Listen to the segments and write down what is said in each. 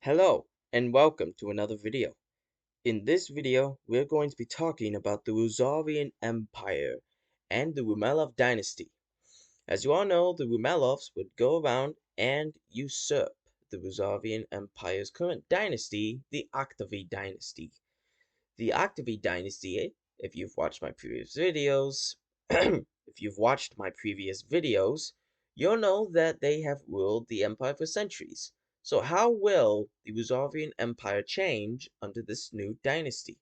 Hello, and welcome to another video. In this video, we're going to be talking about the Ruzovian Empire and the Rumelov dynasty. As you all know, the Rumelovs would go around and usurp the Ruzovian Empire's current dynasty, the Octavie dynasty. The Octavie dynasty, if you've watched my previous videos, you'll know that they have ruled the empire for centuries. So how will the Ruzovian Empire change under this new dynasty?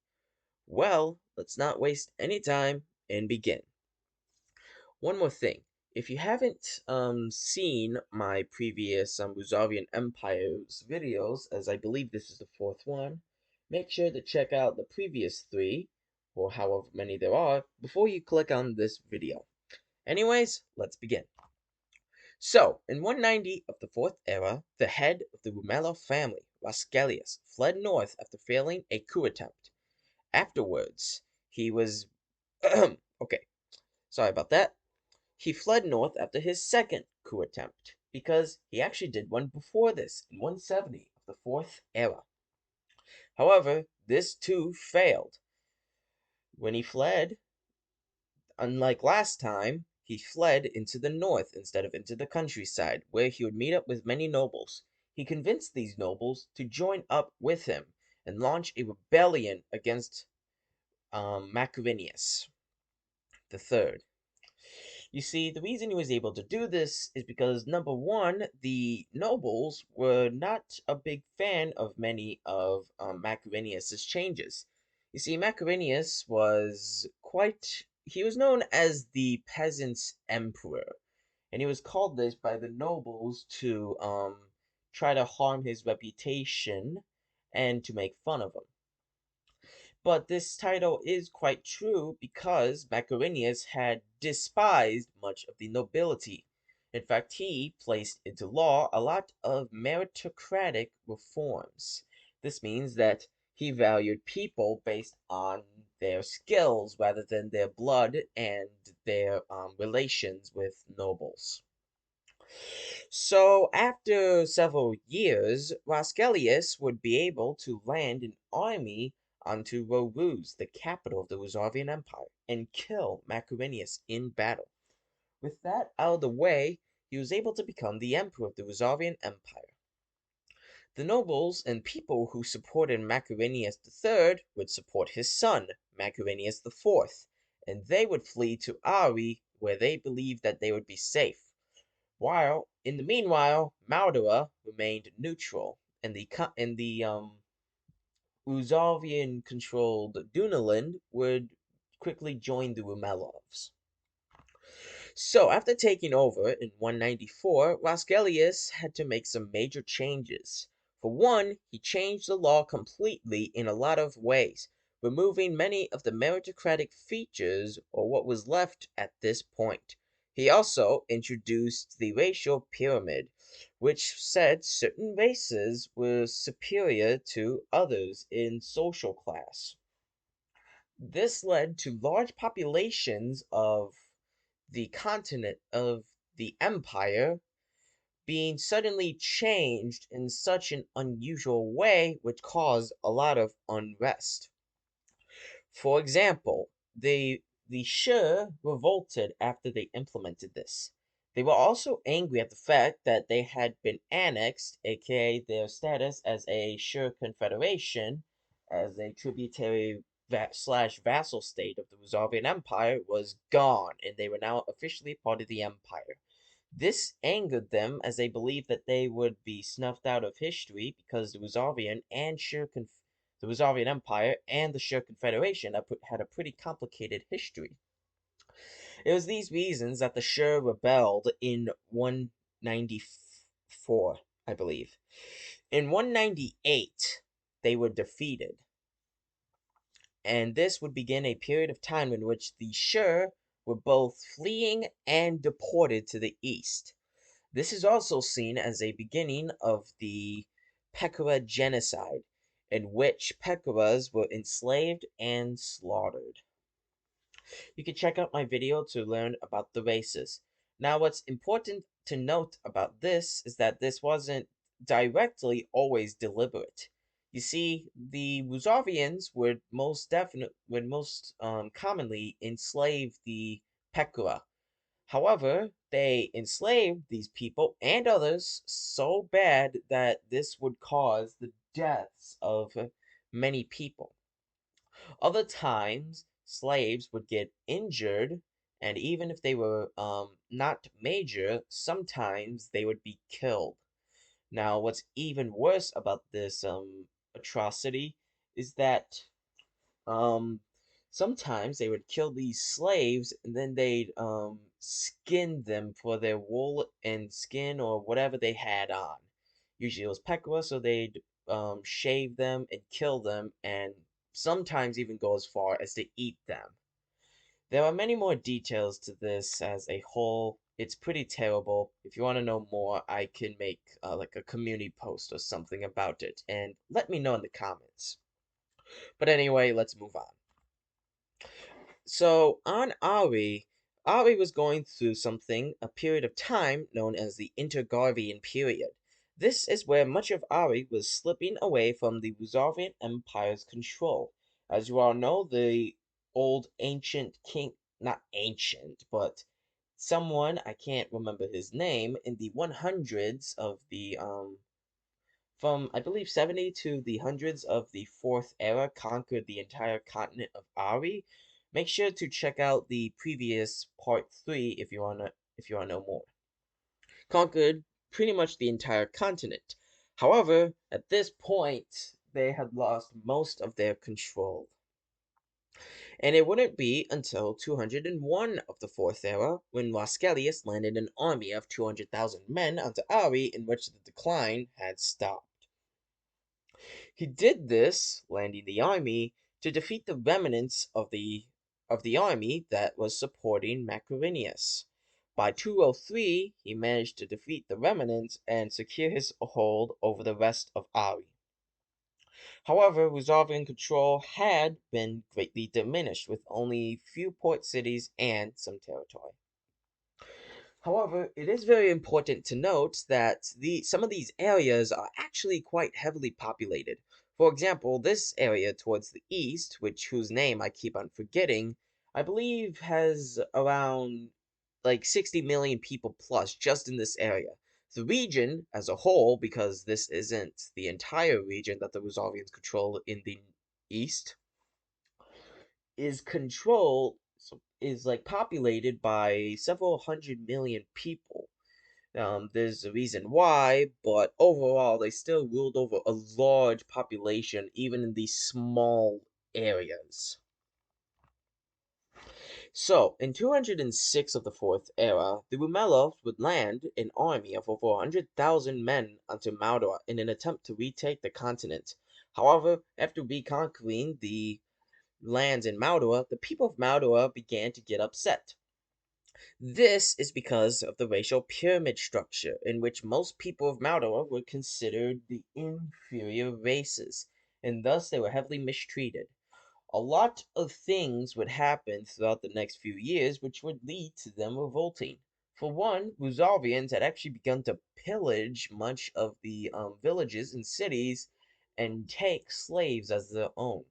Well, let's not waste any time and begin. One more thing. If you haven't seen my previous Ruzovian Empire's videos, as I believe this is the fourth one, make sure to check out the previous three, or however many there are, before you click on this video. Anyways, let's begin. So, in 190 of the Fourth Era, the head of the Rumelov family, Rascalius, fled north after failing a coup attempt. Afterwards, he was... okay, sorry about that. He fled north after his second coup attempt, because he actually did one before this, in 170 of the Fourth Era. However, this too failed. When he fled, unlike last time, he fled into the north instead of into the countryside, where he would meet up with many nobles. He convinced these nobles to join up with him and launch a rebellion against Macarinus III. You see, the reason he was able to do this is because, number one, the nobles were not a big fan of many of Macarinus' changes. You see, Macarinus he was known as the peasants' emperor, and he was called this by the nobles to try to harm his reputation and to make fun of him. But this title is quite true because Macarinus had despised much of the nobility. In fact, he placed into law a lot of meritocratic reforms. This means that he valued people based on their skills rather than their blood and their relations with nobles. So, after several years, Rascalius would be able to land an army onto Roruz, the capital of the Ruzovian Empire, and kill Macarinus in battle. With that out of the way, he was able to become the emperor of the Ruzovian Empire. The nobles and people who supported Macarinus III would support his son, Macarinus IV, and they would flee to Ari, where they believed that they would be safe. While, in the meanwhile, Maldara remained neutral, and the Ruzovian-controlled Duneland would quickly join the Rumelovs. So, after taking over in 194, Rascalius had to make some major changes. For one, he changed the law completely in a lot of ways, removing many of the meritocratic features or what was left at this point. He also introduced the racial pyramid, which said certain races were superior to others in social class. This led to large populations of the continent of the empire being suddenly changed in such an unusual way, which caused a lot of unrest. For example, the Sher revolted after they implemented this. They were also angry at the fact that they had been annexed, aka their status as a Sher confederation, as a tributary slash vassal state of the Ruzovian Empire, was gone, and they were now officially part of the empire. This angered them as they believed that they would be snuffed out of history because the Ruzovian Empire and the Sher Confederation had a pretty complicated history. It was these reasons that the Sher rebelled in 194, I believe. In 198, they were defeated, and this would begin a period of time in which the Sher were both fleeing and deported to the east. This is also seen as a beginning of the Pekara genocide, in which Pekaras were enslaved and slaughtered. You can check out my video to learn about the races. Now, what's important to note about this is that this wasn't directly always deliberate. You see, the Ruzovians would most commonly enslave the Pekura. However, they enslaved these people and others so bad that this would cause the deaths of many people. Other times, slaves would get injured, and even if they were not major, sometimes they would be killed. Now, what's even worse about this atrocity is that um, sometimes they would kill these slaves and then they'd skin them for their wool and skin or whatever they had on. Usually it was pekwa, so they'd shave them and kill them and sometimes even go as far as to eat them. There are many more details to this as a whole. It's pretty terrible. If you want to know more, I can make like a community post or something about it and let me know in the comments. But anyway, let's move on. So on Ari was going through a period of time known as the Intergarvian period. This is where much of Ari was slipping away from the Ruzovian Empire's control. As you all know, the old ancient king, not ancient, but someone, I can't remember his name, in the 100s of the from I believe 70 to the hundreds of the Fourth Era conquered the entire continent of Ari. Make sure to check out the previous part 3 if you wanna know more. Conquered pretty much the entire continent. However, at this point, they had lost most of their control. And it wouldn't be until 201 of the Fourth Era when Roscelius landed an army of 200,000 men onto Ari in which the decline had stopped. He did this, landing the army, to defeat the remnants of the army that was supporting Macarinus. By 203, he managed to defeat the remnants and secure his hold over the rest of Ari. However, Ruzovian control had been greatly diminished, with only few port cities and some territory. However, it is very important to note that some of these areas are actually quite heavily populated. For example, this area towards the east, whose name I keep on forgetting, I believe has around like 60 million people plus just in this area. The region as a whole, because this isn't the entire region that the Rosavians control in the east, is controlled is like populated by several hundred million people. There's a reason why, but overall, they still ruled over a large population, even in these small areas. So, in 206 of the Fourth Era, the Rumelov would land an army of over 100,000 men onto Maldor in an attempt to retake the continent. However, after reconquering the lands in Maldor, the people of Maldor began to get upset. This is because of the racial pyramid structure, in which most people of Maldor were considered the inferior races, and thus they were heavily mistreated. A lot of things would happen throughout the next few years which would lead to them revolting. For one, Ruzovians had actually begun to pillage much of the villages and cities and take slaves as their own.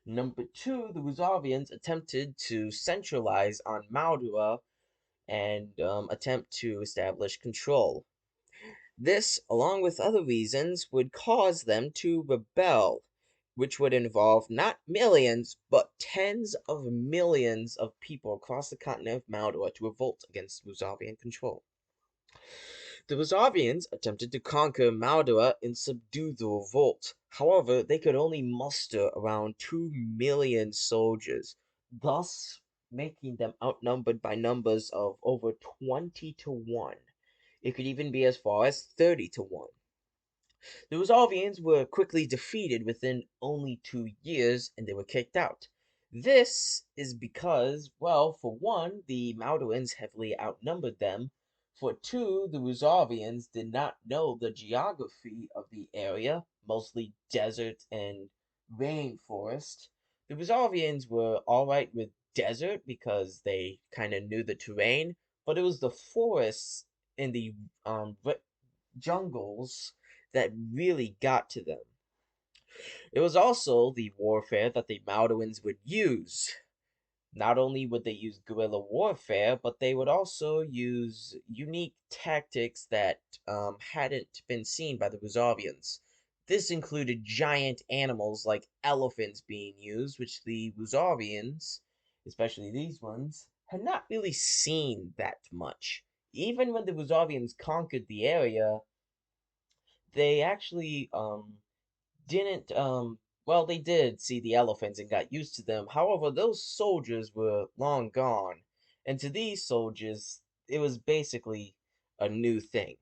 Number two, the Ruzovians attempted to centralize on Maldura and attempt to establish control. This, along with other reasons, would cause them to rebel, which would involve not millions, but tens of millions of people across the continent of Maldor to revolt against Musavian control. The Rosavians attempted to conquer Maldora and subdue the revolt. However, they could only muster around 2 million soldiers, thus making them outnumbered by numbers of over 20 to 1. It could even be as far as 30 to 1. The Rosalvians were quickly defeated within only 2 years and they were kicked out. This is because, well, for one, the Maldoans heavily outnumbered them. For two, the Rosalvians did not know the geography of the area, mostly desert and rainforest. The Rosalvians were alright with desert because they kind of knew the terrain, but it was the forests in the jungles that really got to them. It was also the warfare that the Maldoans would use. Not only would they use guerrilla warfare, but they would also use unique tactics that hadn't been seen by the Ruzovians. This included giant animals like elephants being used, which the Ruzovians, especially these ones, had not really seen that much. Even when the Ruzovians conquered the area, they actually didn't well, they did see the elephants and got used to them. However, those soldiers were long gone, and to these soldiers it was basically a new thing.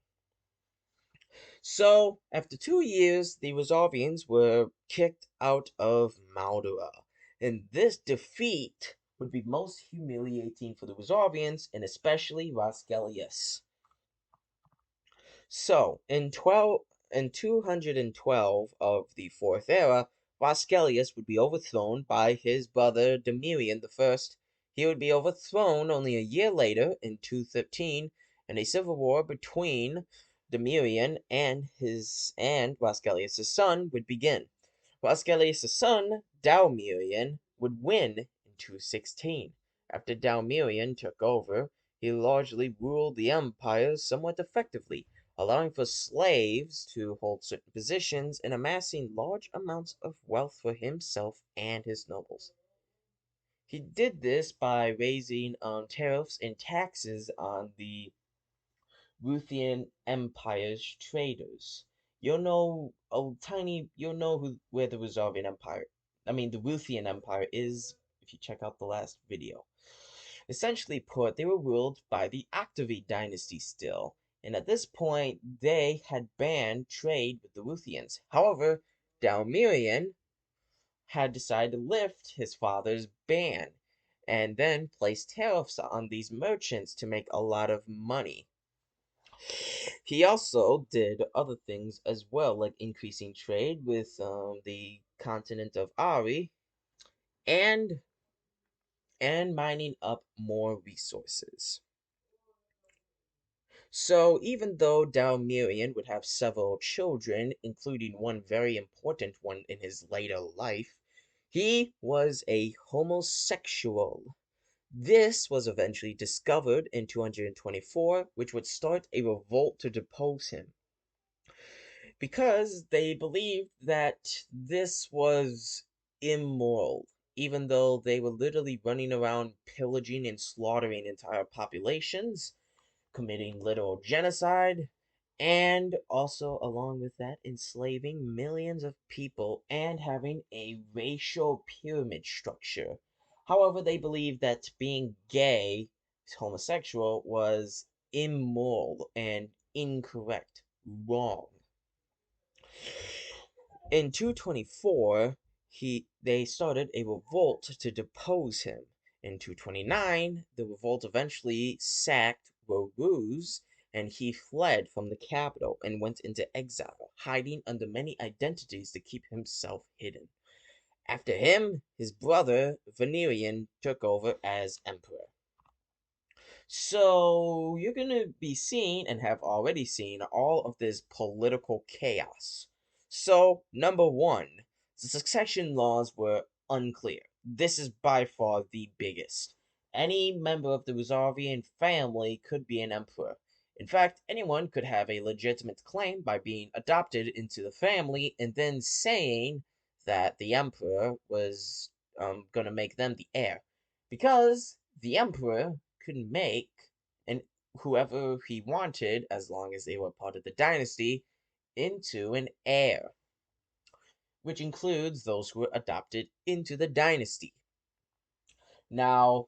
So after 2 years, the Rosavians were kicked out of Maldura, and this defeat would be most humiliating for the Rosavians and especially Rascalius. So, in 212 of the Fourth Era, Vasgelius would be overthrown by his brother Demirian I. He would be overthrown only a year later, in 213, and a civil war between Demirian and Vasgelius' son would begin. Vasgelius' son, Dalmirian, would win in 216. After Dalmirian took over, he largely ruled the empire somewhat effectively, allowing for slaves to hold certain positions and amassing large amounts of wealth for himself and his nobles. He did this by raising tariffs and taxes on the Ruthian Empire's traders. You'll know where the Ruzovian Empire, the Ruthian Empire is if you check out the last video. Essentially put, they were ruled by the Octavite dynasty still, and at this point they had banned trade with the Ruthians. However, Dalmirian had decided to lift his father's ban and then place tariffs on these merchants to make a lot of money. He also did other things as well, like increasing trade with the continent of Ari and mining up more resources. So even though Dalmirian would have several children, including one very important one in his later life, he was a homosexual. This was eventually discovered in 224, which would start a revolt to depose him, because they believed that this was immoral, even though they were literally running around pillaging and slaughtering entire populations, committing literal genocide, and also, along with that, enslaving millions of people and having a racial pyramid structure. However, they believed that being gay, homosexual, was immoral and incorrect, wrong. In 224, they started a revolt to depose him. In 229, the revolt eventually sacked Roruz, and he fled from the capital and went into exile, hiding under many identities to keep himself hidden. After him, his brother Venerian took over as emperor. So you're going to be seeing and have already seen all of this political chaos. So, number one, the succession laws were unclear. This is by far the biggest. Any member of the Ruzovian family could be an emperor. In fact, anyone could have a legitimate claim by being adopted into the family and then saying that the emperor was going to make them the heir. Because the emperor could make and whoever he wanted, as long as they were part of the dynasty, into an heir, which includes those who were adopted into the dynasty. Now,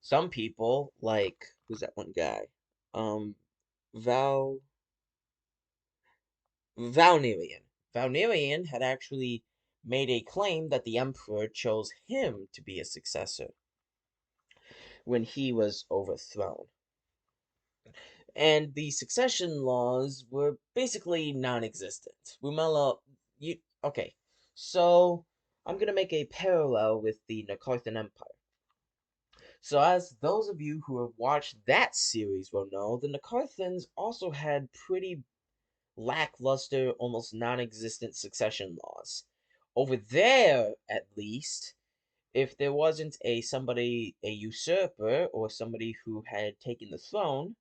some people, like, who's that one guy? Val, Valnerian. Valnerian had actually made a claim that the emperor chose him to be a successor when he was overthrown. And the succession laws were basically non-existent. Rumela, you okay? So I'm gonna make a parallel with the Nakarthan Empire. So as those of you who have watched that series will know, the Nakarthans also had pretty lackluster, almost non-existent succession laws. Over there, at least, if there wasn't a usurper or somebody who had taken the throne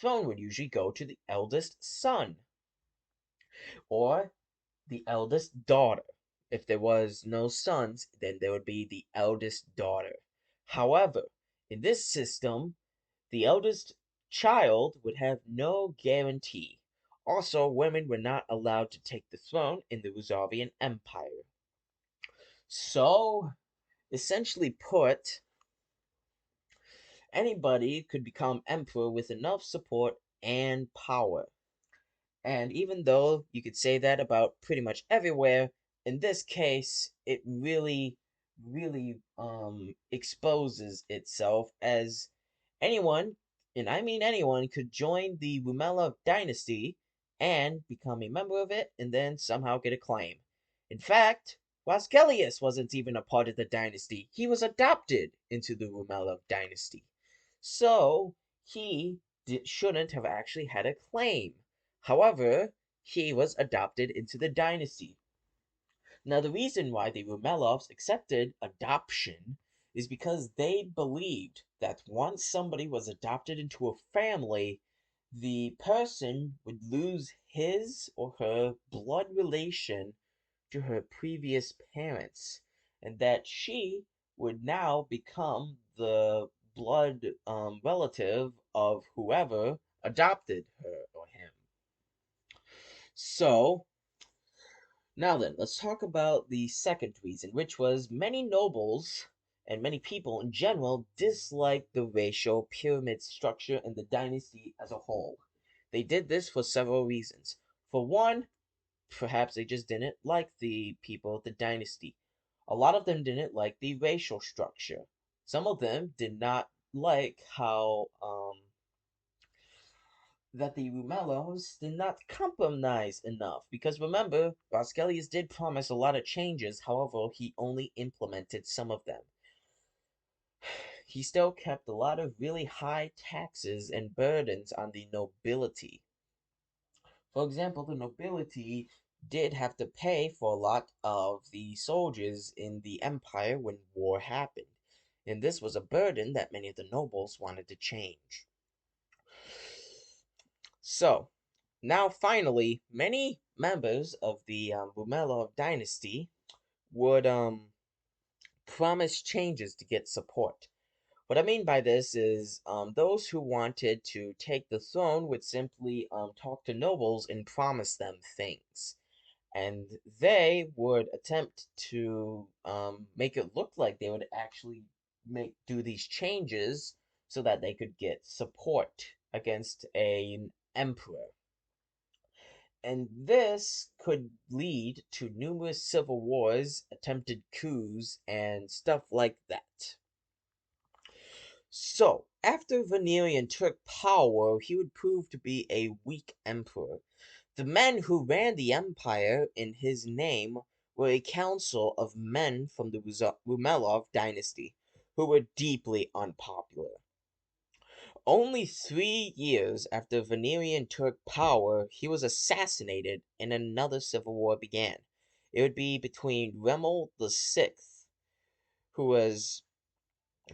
would usually go to the eldest son or the eldest daughter. If there was no sons, then there would be the eldest daughter. However, in this system, the eldest child would have no guarantee. Also, women were not allowed to take the throne in the Ruzovian Empire. So, essentially put, anybody could become emperor with enough support and power. And even though you could say that about pretty much everywhere, in this case, it really exposes itself as anyone, and I mean anyone, could join the Rumela dynasty and become a member of it and then somehow get a claim. In fact, Rosgelius wasn't even a part of the dynasty. He was adopted into the Rumela dynasty. So, shouldn't have actually had a claim. However, he was adopted into the dynasty. Now, the reason why the Rumelovs accepted adoption is because they believed that once somebody was adopted into a family, the person would lose his or her blood relation to her previous parents, and that she would now become the blood relative of whoever adopted her or him. So, now then, let's talk about the second reason, which was many nobles and many people in general disliked the racial pyramid structure and the dynasty as a whole. They did this for several reasons. For one, perhaps they just didn't like the people of the dynasty. A lot of them didn't like the racial structure. Some of them did not like how that the Rumelos did not compromise enough. Because remember, Rosgelius did promise a lot of changes, however, he only implemented some of them. He still kept a lot of really high taxes and burdens on the nobility. For example, the nobility did have to pay for a lot of the soldiers in the empire when war happened, and this was a burden that many of the nobles wanted to change. So, now finally, many members of the Rumelov dynasty would promise changes to get support. What I mean by this is those who wanted to take the throne would simply talk to nobles and promise them things. And they would attempt to make it look like they would actually do these changes so that they could get support against an emperor. And this could lead to numerous civil wars, attempted coups, and stuff like that. So, after Valerian took power, he would prove to be a weak emperor. The men who ran the empire in his name were a council of men from the Rumelov dynasty, who were deeply unpopular. Only 3 years after Valerian took power, he was assassinated and another civil war began. It would be between Remel the Sixth, who was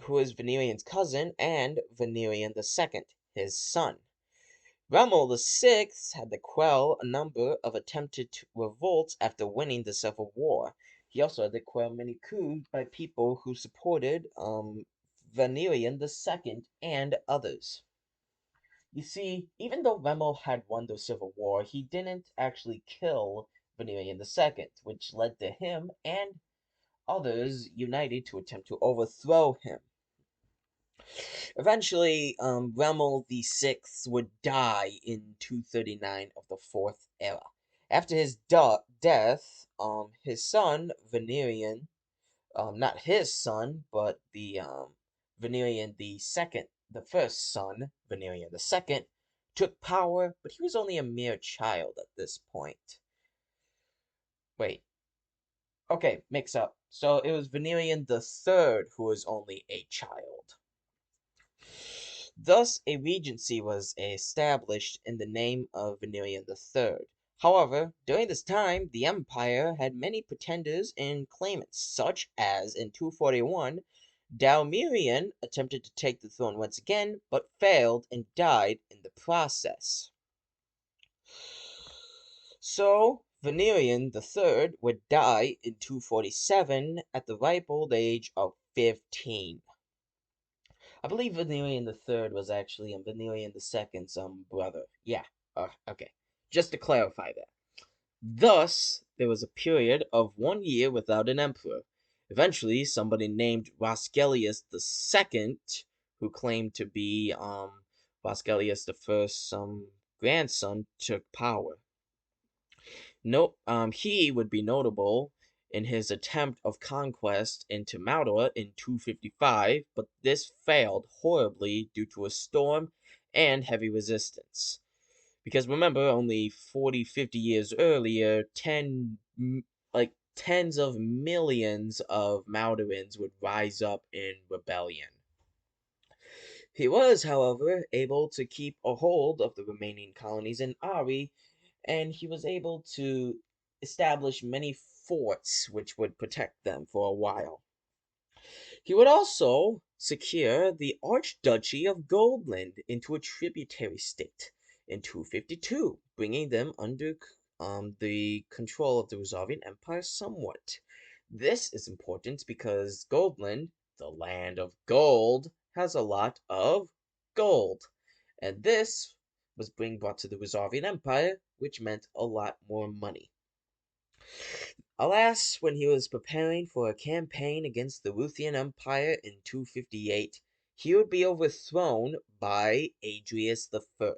Valerian's cousin, and Valerian the Second, his son. Remel the Sixth had to quell a number of attempted revolts after winning the Civil War. He also had to quell many coups by people who supported Valerian the Second and others. You see, even though Remel had won the Civil War, he didn't actually kill Valerian the Second, which led to him and others united to attempt to overthrow him. Eventually, Remel the Sixth would die in 239 of the Fourth Era. After his death, his son Valerian, not his son, but the Valerian the Second, the first son, Valerian the Second, took power, but he was only a mere child at this point. Wait. Okay, mix up. So it was Valerian the Third who was only a child. Thus, a regency was established in the name of Valerian the Third. However, during this time, the empire had many pretenders and claimants, such as in 241, Dalmirian attempted to take the throne once again, but failed and died in the process. So, Valerian III would die in 247 at the ripe old age of 15. I believe Valerian III was actually Valerian II's brother. Yeah, okay. Just to clarify that. Thus, there was a period of 1 year without an emperor. Eventually, somebody named Rosgellius II, who claimed to be Rosgellius I's grandson, took power. No, he would be notable in his attempt of conquest into Maldor in 255, but this failed horribly due to a storm and heavy resistance. Because remember, only 40, 50 years earlier, tens of millions of Maldorans would rise up in rebellion. He was, however, able to keep a hold of the remaining colonies in Ari, and he was able to establish many forts which would protect them for a while. He would also secure the Archduchy of Goldland into a tributary state in 252, bringing them under the control of the Ruzovian Empire somewhat. This is important because Goldland, the land of gold, has a lot of gold. And this was being brought to the Ruzovian Empire, which meant a lot more money. Alas, when he was preparing for a campaign against the Ruthenian Empire in 258, he would be overthrown by Adrius I,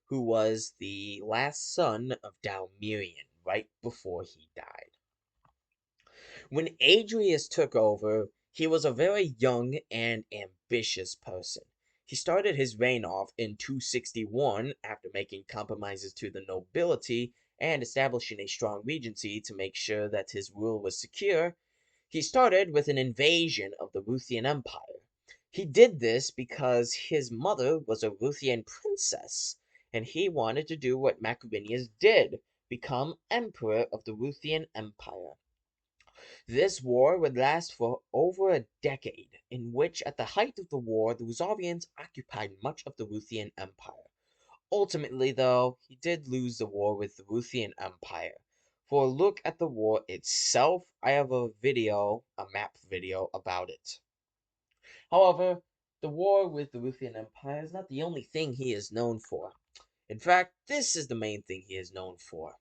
who was the last son of Dalmirian right before he died. When Adrius took over, he was a very young and ambitious person. He started his reign off in 261 after making compromises to the nobility and establishing a strong regency to make sure that his rule was secure. He started with an invasion of the Ruthian Empire. He did this because his mother was a Ruthian princess, and he wanted to do what Macrovinius did, become emperor of the Ruthian Empire. This war would last for over a decade, in which at the height of the war the Ruzovians occupied much of the Ruthian Empire. Ultimately, though, he did lose the war with the Ruthian Empire. For a look at the war itself, I have a map video about it. However, the war with the Ruthian Empire is not the only thing he is known for. In fact, this is the main thing he is known for.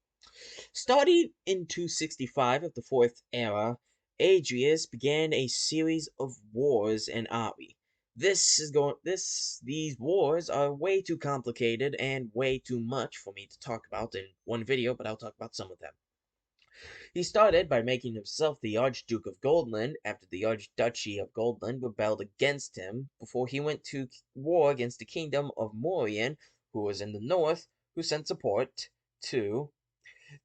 Starting in 265 of the Fourth Era, Adrius began a series of wars in Ari. These wars are way too complicated and way too much for me to talk about in one video, but I'll talk about some of them. He started by making himself the Archduke of Goldland after the Archduchy of Goldland rebelled against him before he went to war against the Kingdom of Mauryan, who was in the north, who sent support to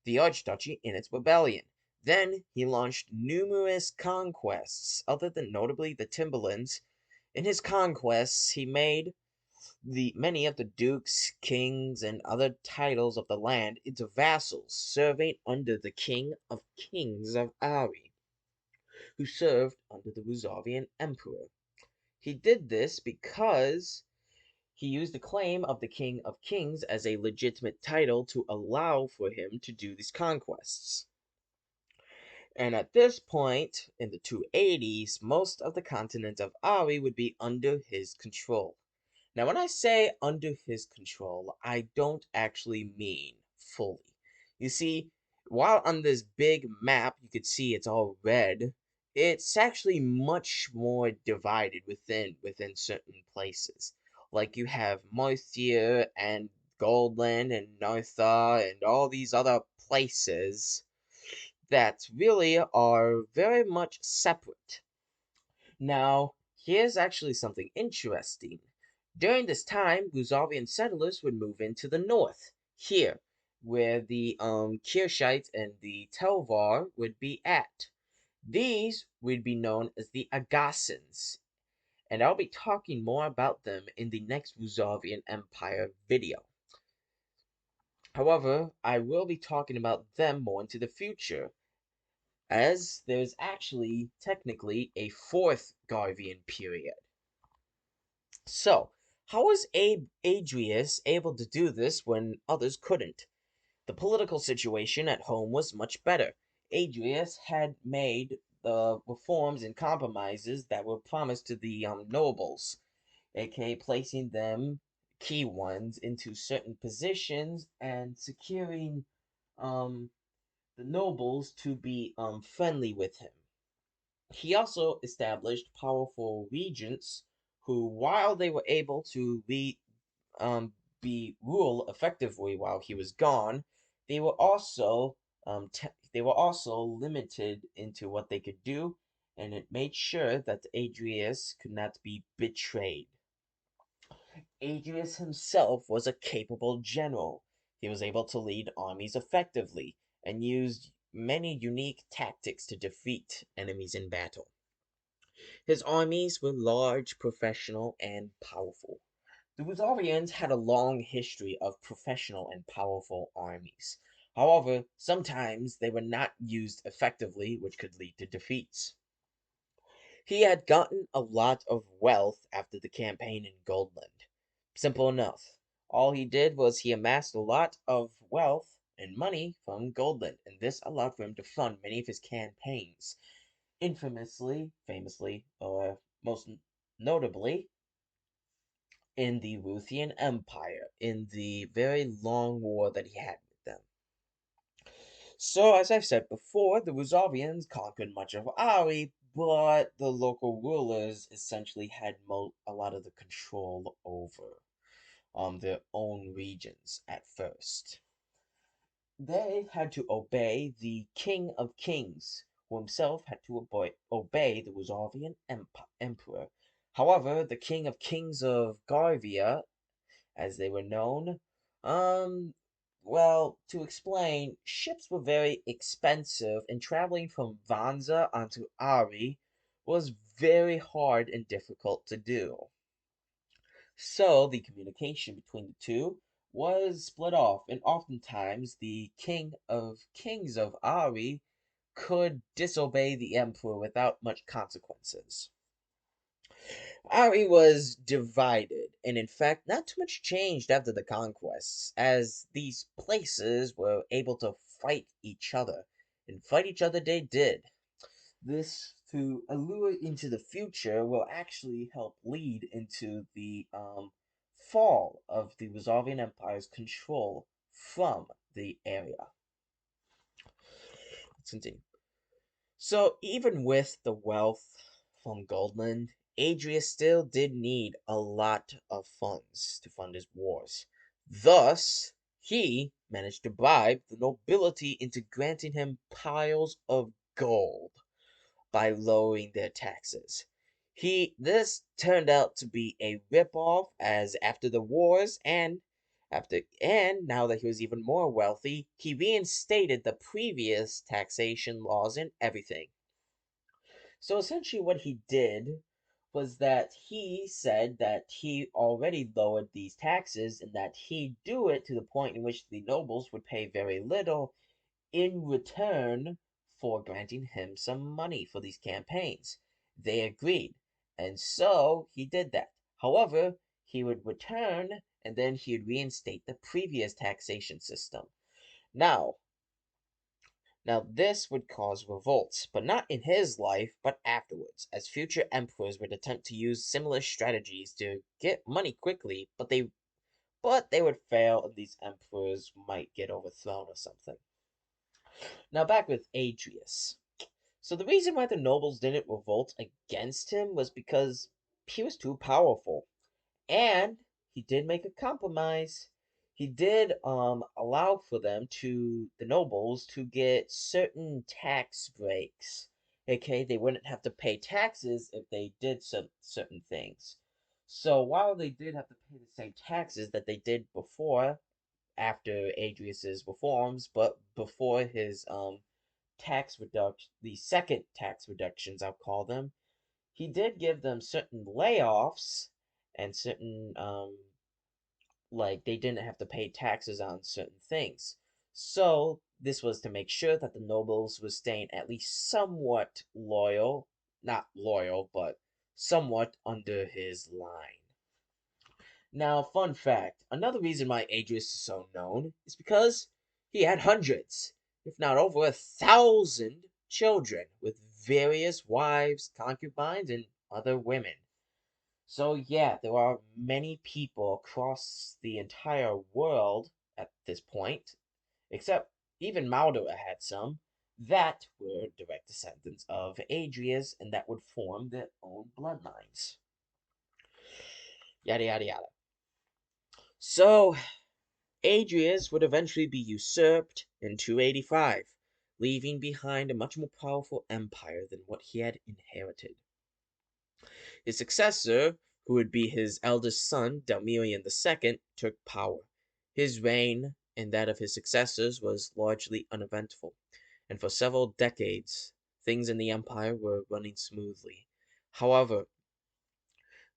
the Archduchy in its rebellion. Then he launched numerous conquests, other than notably the Timberlands. In his conquests, he made many of the dukes, kings, and other titles of the land into vassals, serving under the King of Kings of Ari, who served under the Ruzovian Emperor. He did this because he used the claim of the King of Kings as a legitimate title to allow for him to do these conquests. And at this point, in the 280s, most of the continent of Ari would be under his control. Now, when I say under his control, I don't actually mean fully. You see, while on this big map you could see it's all red, it's actually much more divided within certain places. Like you have Moithir and Goldland and Nartha and all these other places that really are very much separate. Now, here's actually something interesting. During this time, Ruzovian settlers would move into the north, here, where the Kirshites and the Telvar would be at. These would be known as the Agassins, and I'll be talking more about them in the next Ruzovian Empire video. However, I will be talking about them more into the future, as there's actually technically a fourth Garvian period. So, how was Adrius able to do this when others couldn't? The political situation at home was much better. Adrius had made the reforms and compromises that were promised to the nobles, aka placing them, key ones, into certain positions and securing um, the nobles to be friendly with him. He also established powerful regents who, while they were able to um, be rule effectively while he was gone, they were also they were also limited into what they could do, and it made sure that Adrius could not be betrayed. Adrius himself was a capable general. He was able to lead armies effectively and used many unique tactics to defeat enemies in battle. His armies were large, professional, and powerful. The Ruzovians had a long history of professional and powerful armies. However, sometimes they were not used effectively, which could lead to defeats. He had gotten a lot of wealth after the campaign in Goldland. Simple enough. All he did was he amassed a lot of wealth and money from Goldland, and this allowed for him to fund many of his campaigns. Infamously, famously, or most notably, in the Ruthian Empire, in the very long war that he had with them. So, as I've said before, the Ruzovians conquered much of Ari, but the local rulers essentially had a lot of the control over their own regions at first. They had to obey the King of Kings, who himself had to obey the Ruzovian Emperor. However, the King of Kings of Garvia, as they were known, um, well, to explain, ships were very expensive, and traveling from Vanza onto Ari was very hard and difficult to do. So the communication between the two was split off, and oftentimes the King of Kings of Ari could disobey the Emperor without much consequences. Ari was divided, and in fact, not too much changed after the conquests, as these places were able to fight each other, and fight each other they did. This, to allure into the future, will actually help lead into the fall of the Resolvian Empire's control from the area. Let's continue. So, even with the wealth from Goldland, Adrius still did need a lot of funds to fund his wars. Thus, he managed to bribe the nobility into granting him piles of gold by lowering their taxes. This turned out to be a ripoff, as after the wars and now that he was even more wealthy, he reinstated the previous taxation laws and everything. So essentially what he did was that he said that he already lowered these taxes and that he'd do it to the point in which the nobles would pay very little in return for granting him some money for these campaigns. They agreed, and so he did that. However, he would return and then he would reinstate the previous taxation system. Now, now this would cause revolts, but not in his life, but afterwards, as future emperors would attempt to use similar strategies to get money quickly, but they would fail and these emperors might get overthrown or something. Now back with Adrius. So the reason why the nobles didn't revolt against him was because he was too powerful. And he did make a compromise. He did allow for the nobles to get certain tax breaks. Okay, they wouldn't have to pay taxes if they did some certain things. So while they did have to pay the same taxes that they did before, after Adrius's reforms, but before his the second tax reductions, I'll call them, he did give them certain layoffs and certain like they didn't have to pay taxes on certain things. So this was to make sure that the nobles were staying at least somewhat loyal, not loyal, but somewhat under his line. Now, fun fact, another reason why Adrius is so known is because he had hundreds, if not over 1,000 children with various wives, concubines, and other women. So yeah, there are many people across the entire world at this point, except even Maldora had some, that were direct descendants of Adrias and that would form their own bloodlines. Yada yada yada. So Adrias would eventually be usurped in 285, leaving behind a much more powerful empire than what he had inherited. His successor, who would be his eldest son, Dalmirian II, took power. His reign and that of his successors was largely uneventful, and for several decades things in the empire were running smoothly. However,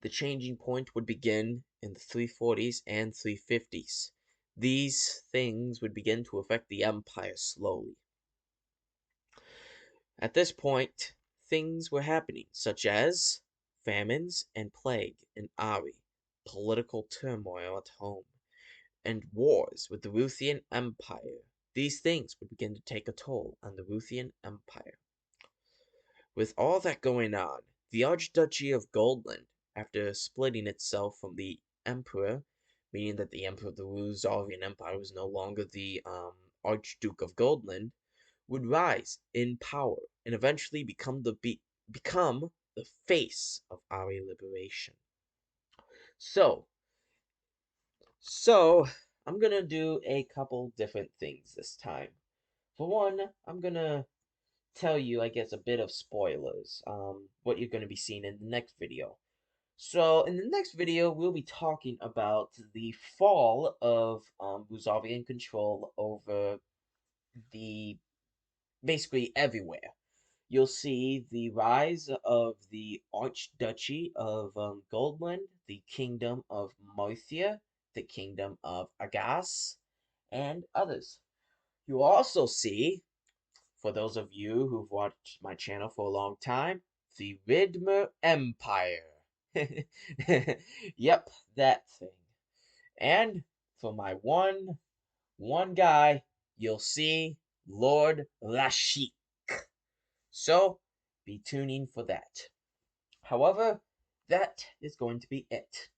the changing point would begin in the 340s and 350s. These things would begin to affect the empire slowly. At this point, things were happening, such as famines and plague in Ari, political turmoil at home, and wars with the Ruthian Empire. These things would begin to take a toll on the Ruthian Empire. With all that going on, the Archduchy of Goldland, after splitting itself from the Emperor, meaning that the Emperor of the Ruzovian Empire was no longer the Archduke of Goldland, would rise in power and eventually become the face of Ari liberation. So, so I'm gonna do a couple different things this time. For one, I'm gonna tell you, I guess, a bit of spoilers, what you're gonna be seeing in the next video. So, in the next video, we'll be talking about the fall of Ruzovian control over the basically everywhere. You'll see the rise of the Archduchy of Goldland, the Kingdom of Moithia, the Kingdom of Agas, and others. You'll also see, for those of you who've watched my channel for a long time, the Ridmer Empire. Yep, that thing. And for my one guy, you'll see Lord Lashik. So, be tuning for that. However, that is going to be it.